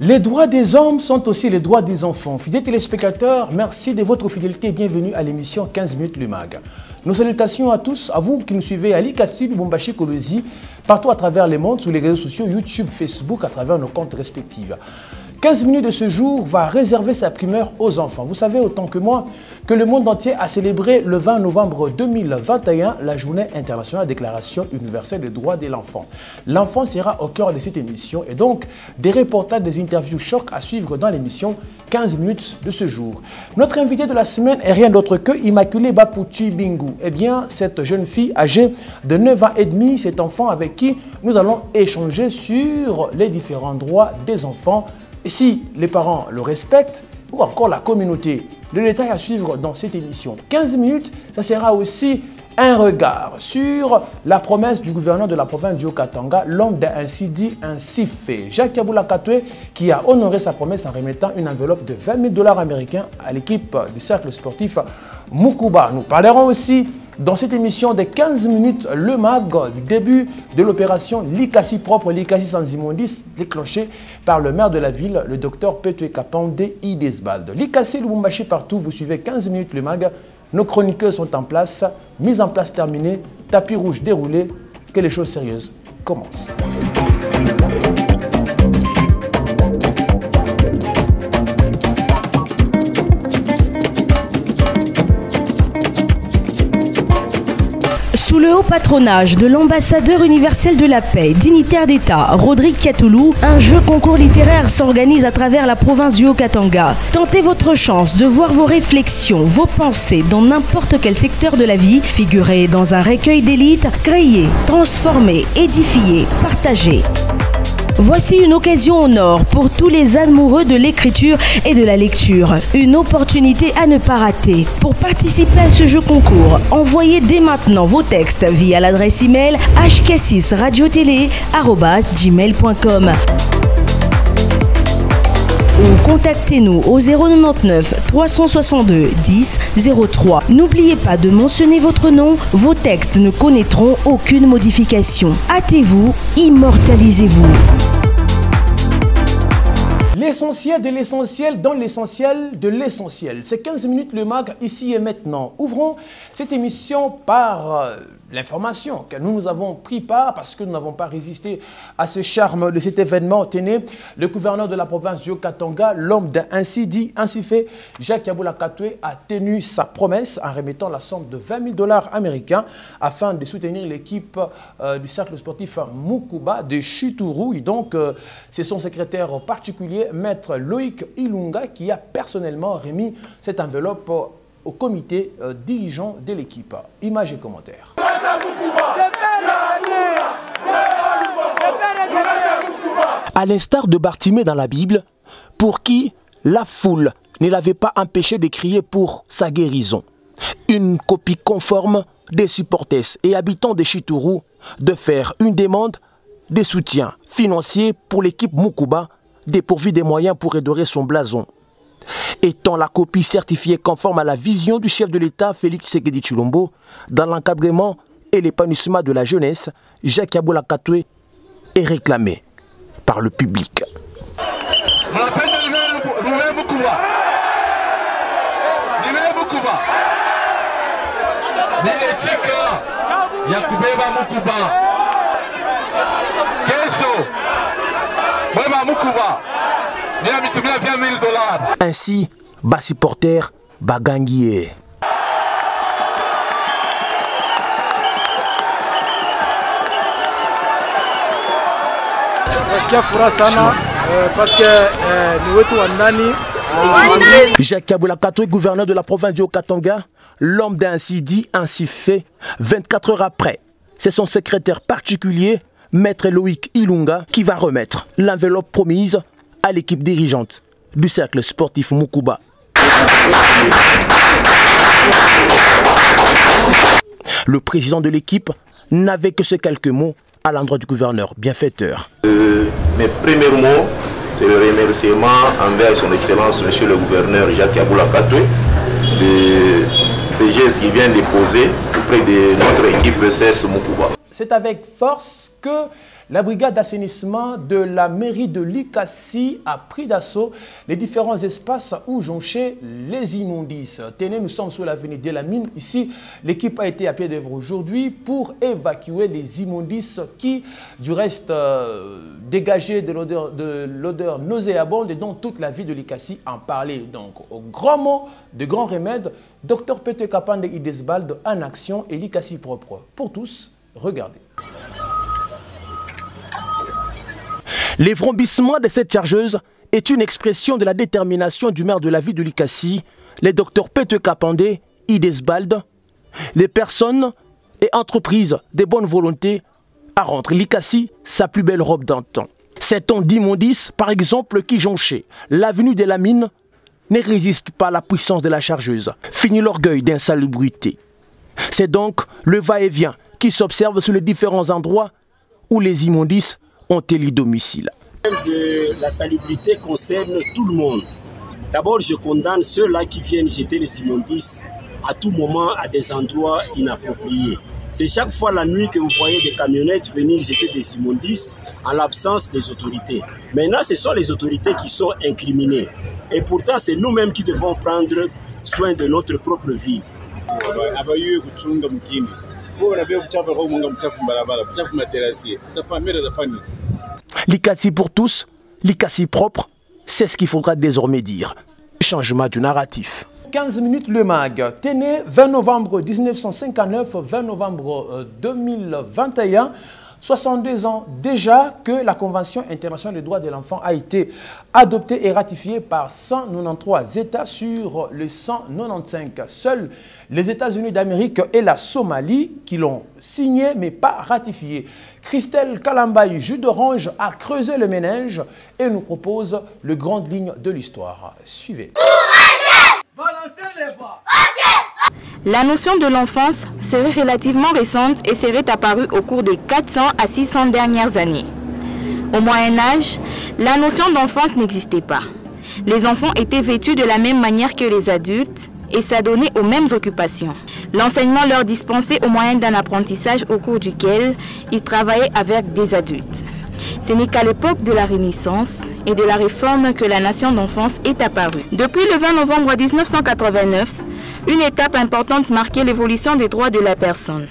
Les droits des hommes sont aussi les droits des enfants. Fidèles téléspectateurs, merci de votre fidélité et bienvenue à l'émission 15 minutes le MAG. Nos salutations à tous, à vous qui nous suivez à Likasi, Lubumbashi, Kolwezi, partout à travers le monde, sur les réseaux sociaux, YouTube, Facebook, à travers nos comptes respectifs. 15 minutes de ce jour va réserver sa primeur aux enfants. Vous savez autant que moi que le monde entier a célébré le 20 novembre 2021 la journée internationale de déclaration universelle des droits de l'enfant. L'enfant sera au cœur de cette émission et donc des reportages, des interviews chocs à suivre dans l'émission 15 minutes de ce jour. Notre invité de la semaine est rien d'autre que Immaculée Bapuchi Bingu. Eh bien, cette jeune fille âgée de 9 ans et demi, cet enfant avec qui nous allons échanger sur les différents droits des enfants. Et si les parents le respectent, ou encore la communauté. Le détail à suivre dans cette émission. 15 minutes, ça sera aussi un regard sur la promesse du gouverneur de la province du Haut-Katanga, l'homme d'Ainsi dit, ainsi fait. Jacques Yabula Katwe qui a honoré sa promesse en remettant une enveloppe de 20 000 $ américains à l'équipe du cercle sportif Mukuba. Nous parlerons aussi dans cette émission de 15 minutes le MAG du début de l'opération Likasi propre, Likasi sans immondice, déclenchée par le maire de la ville, le docteur Petue Kapande Idesbald. Likasi, Lubumbashi partout, vous suivez 15 minutes le MAG. Nos chroniqueurs sont en place, mise en place terminée, tapis rouge déroulé, que les choses sérieuses commencent. Sous le haut patronage de l'ambassadeur universel de la paix, dignitaire d'État, Rodrigue Katoulou, un jeu concours littéraire s'organise à travers la province du Haut-Katanga. Tentez votre chance de voir vos réflexions, vos pensées dans n'importe quel secteur de la vie, figurer dans un recueil d'élite, créer, transformer, édifier, partager. Voici une occasion en or pour tous les amoureux de l'écriture et de la lecture. Une opportunité à ne pas rater. Pour participer à ce jeu concours, envoyez dès maintenant vos textes via l'adresse email hk6radiotélé@gmail.com. Ou contactez-nous au 099 362 10 03. N'oubliez pas de mentionner votre nom, vos textes ne connaîtront aucune modification. Hâtez-vous, immortalisez-vous. L'essentiel de l'essentiel dans l'essentiel de l'essentiel. C'est 15 minutes le MAG ici et maintenant. Ouvrons cette émission par l'information que nous avons pris part parce que nous n'avons pas résisté à ce charme de cet événement. Tenez, le gouverneur de la province du Haut-Katanga, l'homme d'Ainsi dit, ainsi fait, Jacques Yabula Katwe a tenu sa promesse en remettant la somme de 20 000 $ américains afin de soutenir l'équipe du cercle sportif Mukuba de Chituru. Et donc, c'est son secrétaire particulier, maître Loïc Ilunga, qui a personnellement remis cette enveloppe au comité dirigeant de l'équipe. Images et commentaires. À l'instar de Bartimée dans la Bible, pour qui la foule ne l'avait pas empêché de crier pour sa guérison. Une copie conforme des supporters et habitants de Chituru de faire une demande de soutien financier pour l'équipe Mukuba dépourvue des moyens pour redorer son blason. Étant la copie certifiée conforme à la vision du chef de l'État Félix Tshisekedi Tshilombo dans l'encadrement et l'épanouissement de la jeunesse, Jacques Yabula Katwe est réclamé par le public. Ainsi, bas supporter Bagangier. Jacques Yabula Katwe, gouverneur de la province du Haut-Katanga, l'homme d'Ainsi dit, ainsi fait, 24 heures après. C'est son secrétaire particulier, maître Loïc Ilunga, qui va remettre l'enveloppe promise à l'équipe dirigeante du cercle sportif Mukuba. Le président de l'équipe n'avait que ces quelques mots à l'endroit du gouverneur bienfaiteur. Mes premiers mots, c'est le remerciement envers son excellence, monsieur le gouverneur Jacques Yabula Katwe, de ces gestes qu'il vient de poser auprès de notre équipe CS Mukuba. C'est avec force que La brigade d'assainissement de la mairie de Likasi a pris d'assaut les différents espaces où jonchaient les immondices. Tenez, nous sommes sur l'avenue de la Mine. Ici, l'équipe a été à pied d'œuvre aujourd'hui pour évacuer les immondices qui, du reste, dégageaient de l'odeur nauséabonde et dont toute la ville de Likasi en parlait. Donc, au grand mot, de grands remèdes, Dr Pete Kapande Idesbald en action et Likasi propre. Pour tous, regardez. L'effrombissement de cette chargeuse est une expression de la détermination du maire de la ville de Likasi, les docteurs Pete Kapande Idesbald, les personnes et entreprises de bonne volonté à rendre Likasi sa plus belle robe d'antan. Ces tons d'immondices, par exemple, qui jonchaient l'avenue de la Mine, ne résistent pas à la puissance de la chargeuse. Fini l'orgueil d'insalubrité. C'est donc le va-et-vient qui s'observe sur les différents endroits où les immondices ont élu domicile. De la salubrité concerne tout le monde. D'abord, je condamne ceux-là qui viennent jeter les immondices à tout moment à des endroits inappropriés. C'est chaque fois la nuit que vous voyez des camionnettes venir jeter des immondices en l'absence des autorités. Maintenant, ce sont les autorités qui sont incriminées. Et pourtant, c'est nous-mêmes qui devons prendre soin de notre propre vie. Likasi pour tous, Likasi propre, c'est ce qu'il faudra désormais dire. Changement du narratif. 15 minutes le mag. Tenez, 20 novembre 1959, 20 novembre 2021, 62 ans déjà que la Convention internationale des droits de l'enfant a été adoptée et ratifiée par 193 États sur les 195. Seuls les États-Unis d'Amérique et la Somalie qui l'ont signé mais pas ratifié. Christelle Kalambaye, jus d'orange, a creusé le ménage et nous propose les grandes lignes de l'histoire. Suivez. La notion de l'enfance serait relativement récente et serait apparue au cours des 400 à 600 dernières années. Au Moyen-Âge, la notion d'enfance n'existait pas. Les enfants étaient vêtus de la même manière que les adultes et s'adonnaient aux mêmes occupations. L'enseignement leur dispensait au moyen d'un apprentissage au cours duquel ils travaillaient avec des adultes. Ce n'est qu'à l'époque de la Renaissance et de la Réforme que la notion d'enfance est apparue. Depuis le 20 novembre 1989, une étape importante marquait l'évolution des droits de la personne.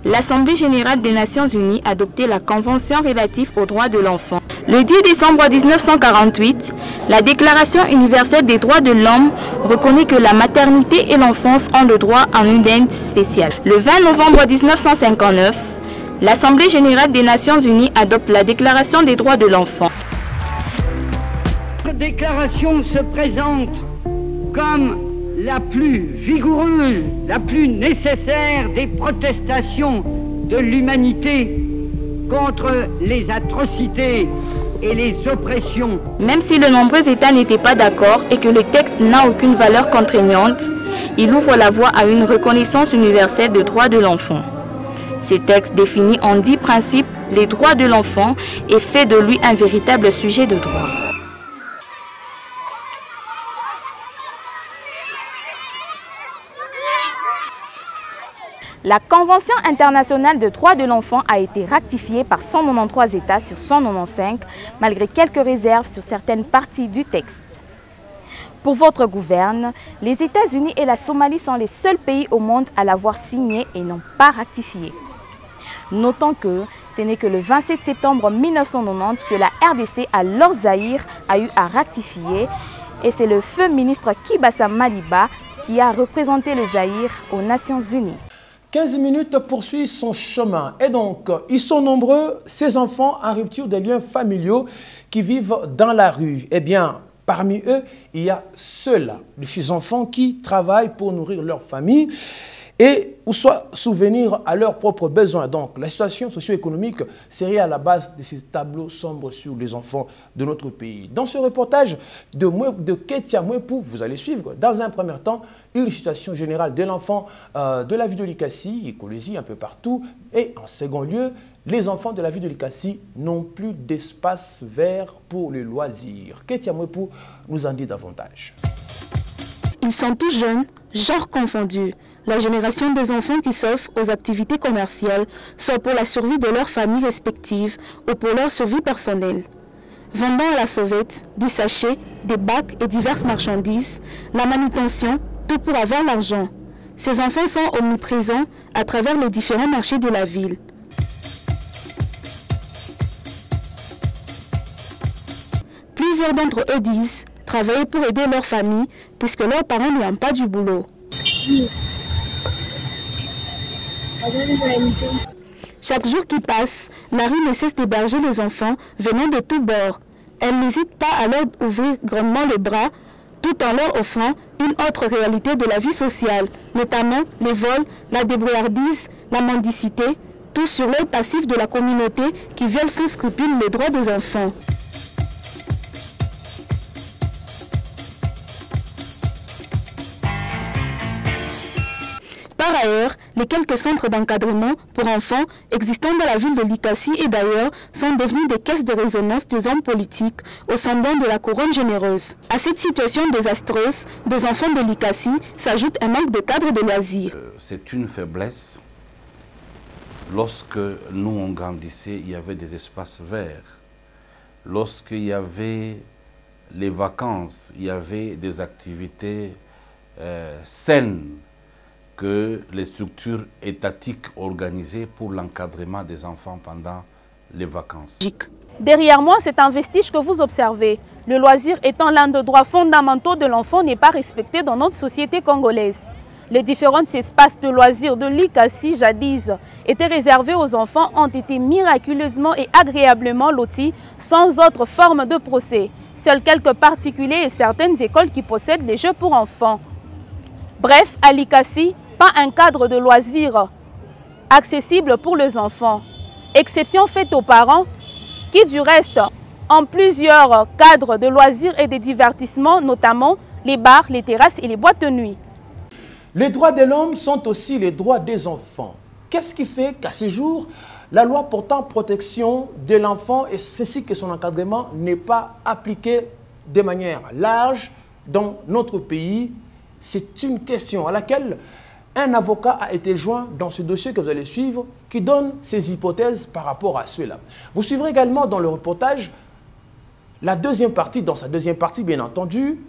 L'Assemblée générale des Nations unies a adopté la Convention relative aux droits de l'enfant. Le 10 décembre 1948, la Déclaration universelle des droits de l'homme reconnaît que la maternité et l'enfance ont le droit à une aide spéciale. Le 20 novembre 1959, l'Assemblée générale des Nations unies adopte la Déclaration des droits de l'enfant. Cette déclaration se présente comme la plus vigoureuse, la plus nécessaire des protestations de l'humanité contre les atrocités et les oppressions. Même si de nombreux États n'étaient pas d'accord et que le texte n'a aucune valeur contraignante, il ouvre la voie à une reconnaissance universelle des droits de l'enfant. Ce texte définit en 10 principes les droits de l'enfant et fait de lui un véritable sujet de droit. La Convention internationale des droits de l'enfant a été ratifiée par 193 États sur 195, malgré quelques réserves sur certaines parties du texte. Pour votre gouverne, les États-Unis et la Somalie sont les seuls pays au monde à l'avoir signé et n'ont pas ratifié. Notons que ce n'est que le 27 septembre 1990 que la RDC, alors Zaïre, a eu à ratifier et c'est le feu ministre Kibasa Maliba qui a représenté le Zaïre aux Nations Unies. 15 minutes poursuit son chemin. Et donc, ils sont nombreux, ces enfants en rupture des liens familiaux qui vivent dans la rue. Eh bien, parmi eux, il y a ceux-là, de ces enfants qui travaillent pour nourrir leur famille et ou soit souvenir à leurs propres besoins. Donc, la situation socio-économique serait à la base de ces tableaux sombres sur les enfants de notre pays. Dans ce reportage de Ketia Mwepou, vous allez suivre, dans un premier temps, une situation générale de l'enfant de la ville de Likasi, écologie un peu partout. Et en second lieu, les enfants de la ville de Likasi n'ont plus d'espace vert pour les loisirs. Ketia Mwepou nous en dit davantage. Ils sont tous jeunes, genre confondus. la génération des enfants qui s'offrent aux activités commerciales, soit pour la survie de leurs familles respectives ou pour leur survie personnelle. Vendant à la sauvette des sachets, des bacs et diverses marchandises, la manutention, tout pour avoir l'argent. Ces enfants sont omniprésents à travers les différents marchés de la ville. Plusieurs d'entre eux disent travailler pour aider leur famille puisque leurs parents n'ont pas du boulot. Chaque jour qui passe, la rue ne cesse d'héberger les enfants venant de tous bords. Elle n'hésite pas à leur ouvrir grandement les bras tout en leur offrant une autre réalité de la vie sociale, notamment les vols, la débrouillardise, la mendicité, tout sur l'œil passif de la communauté qui viole sans scrupule les droits des enfants. Par ailleurs, les quelques centres d'encadrement pour enfants existant dans la ville de Likasi et d'ailleurs sont devenus des caisses de résonance des hommes politiques au semblant de la couronne généreuse. À cette situation désastreuse des enfants de Likasi s'ajoute un manque de cadres de loisirs. C'est une faiblesse. Lorsque nous on grandissait, il y avait des espaces verts. Lorsqu'il y avait les vacances, il y avait des activités saines que les structures étatiques organisées pour l'encadrement des enfants pendant les vacances. Derrière moi, c'est un vestige que vous observez. Le loisir étant l'un des droits fondamentaux de l'enfant n'est pas respecté dans notre société congolaise. Les différents espaces de loisirs de Likasi, jadis, étaient réservés aux enfants, ont été miraculeusement et agréablement lotis sans autre forme de procès. Seuls quelques particuliers et certaines écoles qui possèdent les jeux pour enfants. Bref, à Likasi, pas un cadre de loisirs accessible pour les enfants. Exception faite aux parents qui, du reste, ont plusieurs cadres de loisirs et de divertissements, notamment les bars, les terrasses et les boîtes de nuit. Les droits de l'homme sont aussi les droits des enfants. Qu'est-ce qui fait qu'à ce jour, la loi portant protection de l'enfant et ceci que son encadrement n'est pas appliqué de manière large dans notre pays? C'est une question à laquelle un avocat a été joint dans ce dossier que vous allez suivre qui donne ses hypothèses par rapport à cela. Vous suivrez également dans le reportage la deuxième partie, dans sa deuxième partie bien entendu,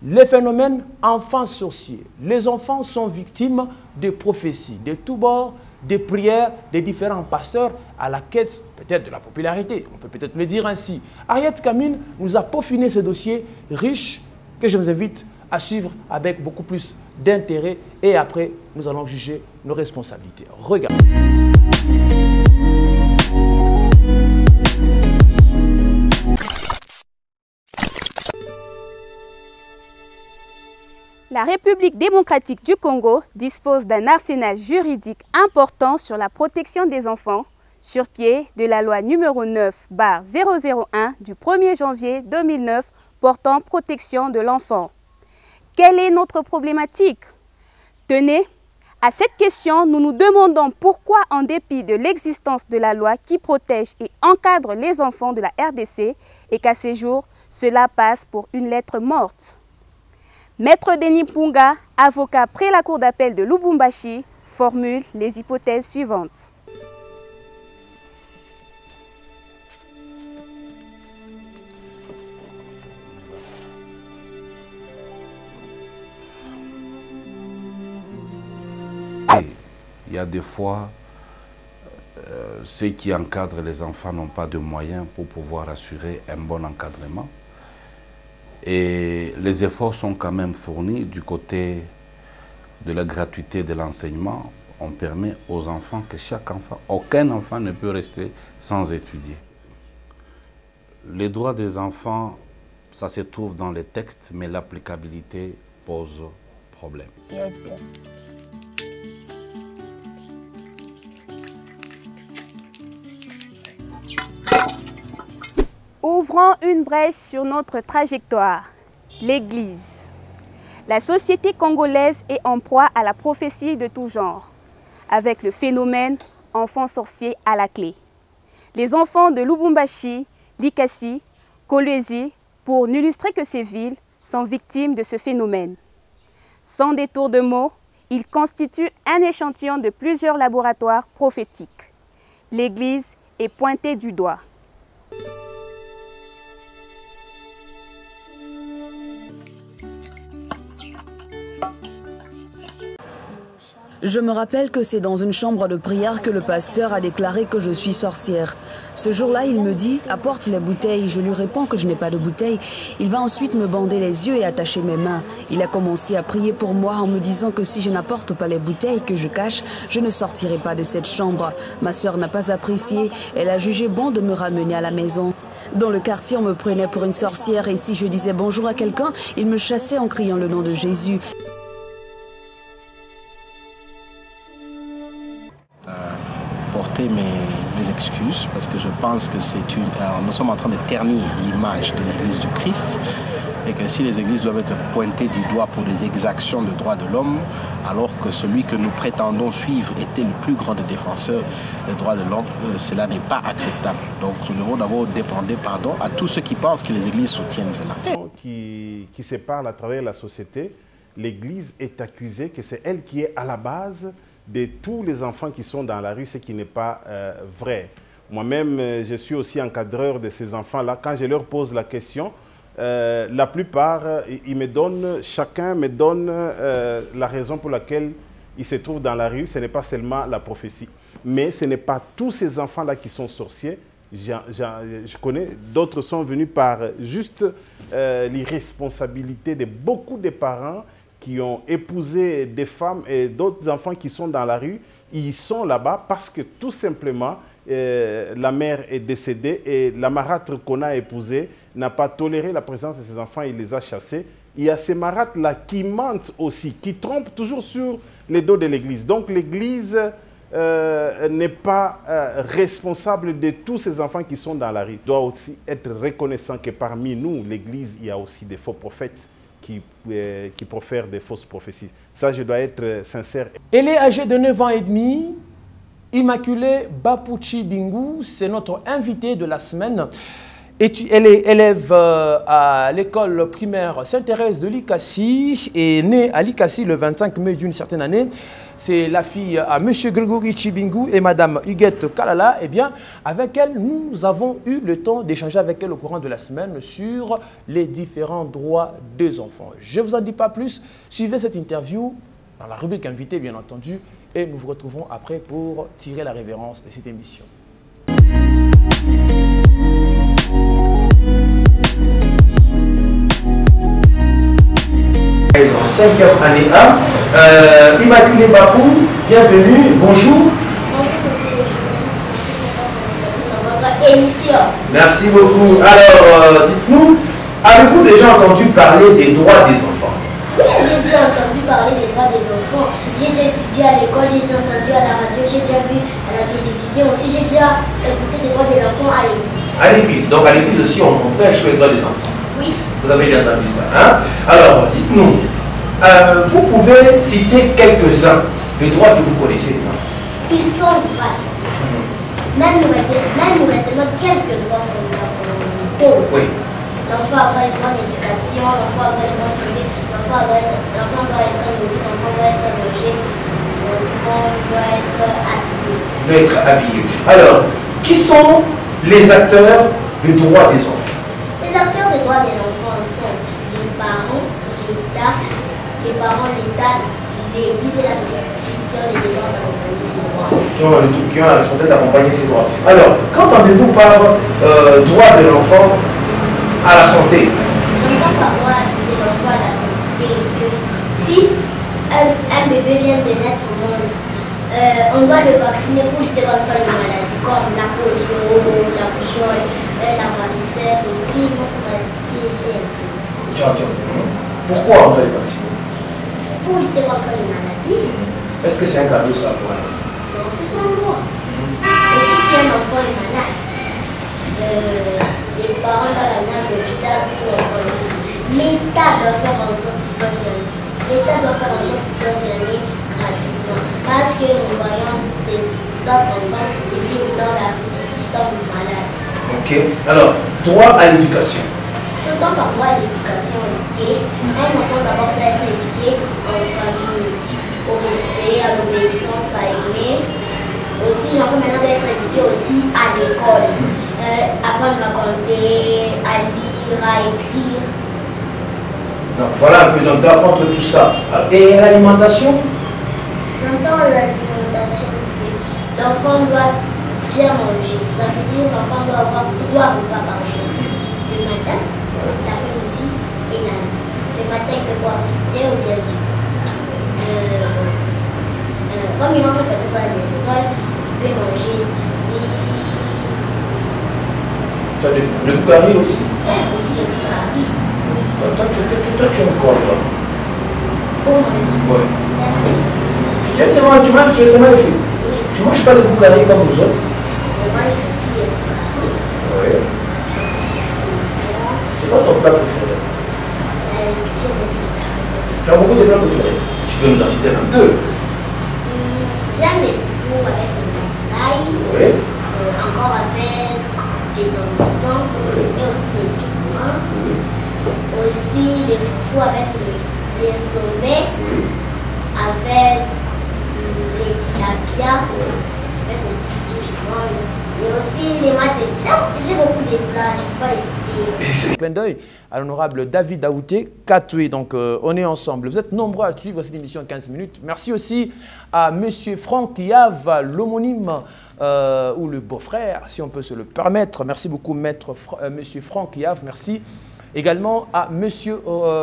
les phénomènes enfants sorciers. Les enfants sont victimes de prophéties, de tous bords, des prières des différents pasteurs à la quête peut-être de la popularité. On peut peut-être le dire ainsi. Ariette Kamine nous a peaufiné ce dossier riche que je vous invite à suivre avec beaucoup plus d'intérêt et après nous allons juger nos responsabilités. Regardez. La République démocratique du Congo dispose d'un arsenal juridique important sur la protection des enfants, sur pied de la loi numéro 9/001 du 1er janvier 2009 portant protection de l'enfant. Quelle est notre problématique? Tenez, à cette question, nous nous demandons pourquoi, en dépit de l'existence de la loi qui protège et encadre les enfants de la RDC, et qu'à ces jours, cela passe pour une lettre morte. Maître Denis Punga, avocat près la cour d'appel de Lubumbashi, formule les hypothèses suivantes. Il y a des fois, ceux qui encadrent les enfants n'ont pas de moyens pour pouvoir assurer un bon encadrement. Et les efforts sont quand même fournis du côté de la gratuité de l'enseignement. On permet aux enfants que chaque enfant, aucun enfant ne peut rester sans étudier. Les droits des enfants, ça se trouve dans les textes, mais l'applicabilité pose problème. Ouvrons une brèche sur notre trajectoire. L'Église. La société congolaise est en proie à la prophétie de tout genre, avec le phénomène enfants sorciers à la clé. Les enfants de Lubumbashi, Likasi, Kolwezi, pour n'illustrer que ces villes, sont victimes de ce phénomène. Sans détour de mots, Il constitue un échantillon de plusieurs laboratoires prophétiques. L'Église est pointée du doigt. Je me rappelle que c'est dans une chambre de prière que le pasteur a déclaré que je suis sorcière. Ce jour-là, il me dit « apporte les bouteilles ». Je lui réponds que je n'ai pas de bouteilles. Il va ensuite me bander les yeux et attacher mes mains. Il a commencé à prier pour moi en me disant que si je n'apporte pas les bouteilles que je cache, je ne sortirai pas de cette chambre. Ma sœur n'a pas apprécié. Elle a jugé bon de me ramener à la maison. Dans le quartier, on me prenait pour une sorcière et si je disais bonjour à quelqu'un, il me chassait en criant le nom de Jésus. Porter mes excuses parce que je pense que nous sommes en train de ternir l'image de l'Église du Christ et que si les églises doivent être pointées du doigt pour des exactions de droits de l'homme, alors que celui que nous prétendons suivre était le plus grand des défenseurs des droits de l'homme, cela n'est pas acceptable. Donc nous devons d'abord demander pardon à tous ceux qui pensent que les églises soutiennent cela. Qui séparent à travers la société, l'Église est accusée que c'est elle qui est à la base de tous les enfants qui sont dans la rue, ce qui n'est pas vrai. Moi-même, je suis aussi encadreur de ces enfants-là. Quand je leur pose la question, la plupart, chacun me donne la raison pour laquelle ils se trouvent dans la rue. Ce n'est pas seulement la prophétie. Mais ce n'est pas tous ces enfants-là qui sont sorciers. Je connais, d'autres sont venus par juste l'irresponsabilité de beaucoup de parents qui ont épousé des femmes et d'autres enfants qui sont dans la rue. Ils sont là-bas parce que tout simplement, la mère est décédée et la marâtre qu'on a épousée n'a pas toléré la présence de ses enfants, il les a chassés. Il y a ces marâtres-là qui mentent aussi, qui trompent toujours sur les dos de l'Église. Donc l'Église n'est pas responsable de tous ces enfants qui sont dans la rue. Il doit aussi être reconnaissant que parmi nous, l'Église, il y a aussi des faux prophètes qui profèrent des fausses prophéties. Ça, je dois être sincère. Elle est âgée de 9 ans et demi. Immaculée Bapuchi Bingu, c'est notre invitée de la semaine. Elle est élève à l'école primaire Sainte-Thérèse de Likassi et née à Likassi le 25 mai d'une certaine année. C'est la fille à M. Grégory Chibingu et Mme Huguette Kalala. Eh bien, avec elle, nous avons eu le temps d'échanger avec elle au courant de la semaine sur les différents droits des enfants. Je ne vous en dis pas plus. Suivez cette interview dans la rubrique invitée, bien entendu. Et nous vous retrouvons après pour tirer la révérence de cette émission. En 5e année A, Immaculée Bapou, bienvenue, bonjour. Bonjour monsieur le journaliste, merci pour votre émission. Merci beaucoup. Alors, dites-nous, avez-vous déjà entendu parler des droits des enfants? Oui, j'ai déjà entendu parler des droits des enfants. J'ai déjà étudié à l'école, j'ai déjà entendu à la radio, j'ai déjà vu à la télévision aussi, j'ai déjà écouté des droits de l'enfant à l'église. À l'église, donc à l'église aussi on prêche les droits des enfants. Oui. Vous avez déjà entendu ça, hein? Alors, dites-nous, vous pouvez citer quelques-uns des droits que vous connaissez. Ils sont vastes. Même nous retenons quelques droits fondamentaux. Oui. L'enfant a droit à une bonne éducation, l'enfant a droit à une bonne santé, l'enfant doit être nourri, l'enfant doit être logé, l'enfant doit être habillé. Doit être habillé. Alors, qui sont les acteurs des droits des enfants? Les acteurs des droits de l'enfant sont les parents, l'État, l'Église et la société civile qui ont les devoirs d'accompagner ces droits. Qui ont la responsabilité d'accompagner ces droits. Alors, qu'entendez-vous par droit de l'enfant à la santé? J'entends par droit de l'enfant à la santé que si un bébé vient de naître au monde, on doit le vacciner pour lutter contre les maladies comme la polio, la rougeole, la varicelle, aussi une autre maladie qui est GMP. Pourquoi on doit le vacciner? Pour lutter contre les maladies. Est-ce que c'est un cadeau ça pour un enfant? Non, c'est son droit. Et si un enfant est malade, les parents doivent l'amener à l'hôpital pour l'État doit faire en sorte qu'il soit soigné. L'État doit faire en sorte qu'il soit soigné gratuitement. Parce que nous voyons d'autres enfants qui vivent dans la rue qui tombent malades. Ok. Alors, droit à l'éducation. J'entends par droit à l'éducation, ok. Un enfant d'abord doit être éduqué en famille. au respect, à l'obéissance, à aimer. Aussi, l'enfant maintenant doit être éduqué aussi à l'école. Apprendre à compter, à lire, à écrire. Donc, voilà un peu, donc d'apprendre tout ça. Et l'alimentation? J'entends l'alimentation. L'enfant doit bien manger. Ça veut dire l'enfant doit avoir 3 repas par jour. Le matin, l'après-midi et la nuit. Le matin, il peut boire du thé ou bien du. Comme il entre peut-être à l'école, il peut manger du riz. Ça dépend. Le boukari aussi? Aussi le boukari. Toi, tu aimes quoi, toi? Pour manger. Ouais. Tu manges les filles? Oui. Tu ne manges pas le boukari comme nous autres? Je mange aussi le boukari. Oui. C'est quoi ton plat préféré? Tu as beaucoup de plats préférés. Tu peux nous en citer un deux? J'aime les fours avec le maïs. Oui. Encore avec les tomates et aussi les piments. Oui. Aussi les fours avec les sommets. Oui. Avec les tilapia. Avec aussi du limon. Et aussi les maths. J'ai beaucoup de plats, je ne peux pas les citer. C'est un clin d'œil à l'honorable David Daouté Katoué. Donc, on est ensemble. Vous êtes nombreux à suivre cette émission 15 minutes. Merci aussi à M. Franck Yav, l'homonyme ou le beau-frère, si on peut se le permettre. Merci beaucoup, M. Franck Yav. Merci également à M.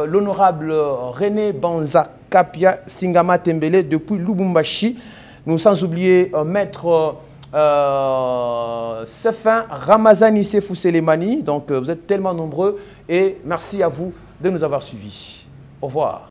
l'honorable René Banza Kapia Singama Tembele depuis Lubumbashi. Nous sans oublier Maître Sefin Ramazani Sefou Selemani. Donc, vous êtes tellement nombreux et merci à vous de nous avoir suivis. Au revoir.